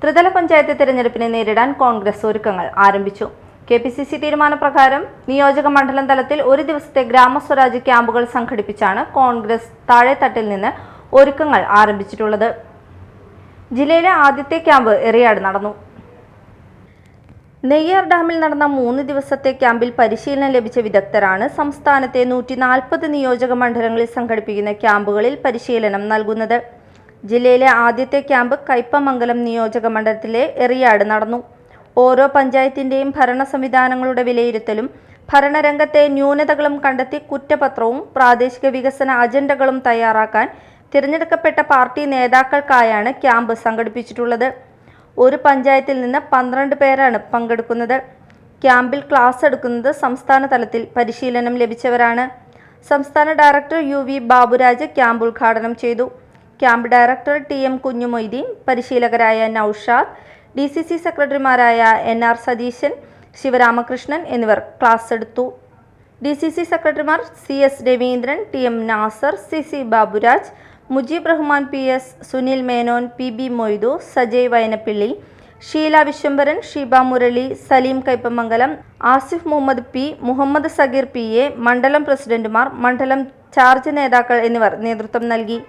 ത്രിതല പഞ്ചായത്ത് തിരഞ്ഞെടുപ്പിനെ നേരിടാൻ കോൺഗ്രസ് ഒരുക്കങ്ങൾ ആരംഭിച്ചു. കെപിസിസി തീരുമാനപ്രകാരം നിയോജക മണ്ഡലം തലത്തിൽ ഒരു ദിവസത്തെ ഗ്രാമസ്വരാജ് ക്യാമ്പുകൾ സംഘടിപ്പിച്ചാണ് കോൺഗ്രസ് താഴെത്തട്ടിൽ നിന്ന് ഒരുക്കങ്ങൾ ആരംഭിച്ചിട്ടുള്ളത്. ജില്ലയിലെ ആദ്യത്തെ ക്യാമ്പ് എറിയാട് നടന്നു. നെയ്യാർ ഡാമിൽ നടന്ന 3 ദിവസത്തെ ക്യാമ്പിൽ പരിശീലനം ലഭിച്ച വിദഗ്ധരാണ് സംസ്ഥാനത്തെ 140 നിയോജക മണ്ഡലങ്ങളിൽ സംഘടിപ്പിക്കുന്ന ക്യാമ്പുകളിൽ പരിശീലനം നൽകുന്നത്. ജില്ലയിലെ ആദ്യത്തെ ക്യാമ്പ് കയ്പമംഗലം നിയോജക മണ്ഡലത്തിലെ എറിയാട് നടന്നു. ഓരോ പഞ്ചായത്തിൻ്റെയും ഭരണ സംവിധാനങ്ങളുടെ വിലയിരുത്തലും ഭരണരംഗത്തെ ന്യൂനതകളും കണ്ടെത്തി കുറ്റപത്രവും പ്രാദേശിക വികസന അജണ്ടകളും തയ്യാറാക്കാൻ തിരഞ്ഞെടുക്കപ്പെട്ട പാർട്ടി നേതാക്കൾക്കായാണ് ക്യാമ്പ് സംഘടിപ്പിച്ചിട്ടുള്ളത്. ഒരു പഞ്ചായത്തിൽ നിന്ന് 12 പേരാണ് പങ്കെടുക്കുന്നത്. ക്യാമ്പിൽ ക്ലാസ് എടുക്കുന്നത് സംസ്ഥാന തലത്തിൽ പരിശീലനം ലഭിച്ചവരാണ്. സംസ്ഥാന ഡയറക്ടർ UV ബാബുരാജ് ക്യാമ്പ് ഉദ്ഘാടനം ചെയ്തു. ക്യാമ്പ് ഡയറക്ടർ TM കുഞ്ഞുമൊയ്തീൻ, പരിശീലകരായ നൌഷാദ്, DCC സെക്രട്ടറിമാരായ NR സതീശൻ, ശിവരാമകൃഷ്ണൻ എന്നിവർ ക്ലാസ് എടുത്തു. DCC സെക്രട്ടറിമാർ CS Raveendran, TM Nasar, CC Baburaj, Mujeeb Rahman PS, Sunil Menon, PB Moidu, Sajay വയനപ്പിള്ളി, Sheela Vishwambharan, Sheeba Murali, Saleem Kaipamangalam, Asif Muhammad P, Muhammad Sageer PA, മണ്ഡലം പ്രസിഡന്റുമാർ, മണ്ഡലം ചാർജ് നേതാക്കൾ എന്നിവർ നേതൃത്വം നൽകി.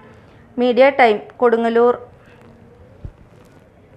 Media time, Kodungallur.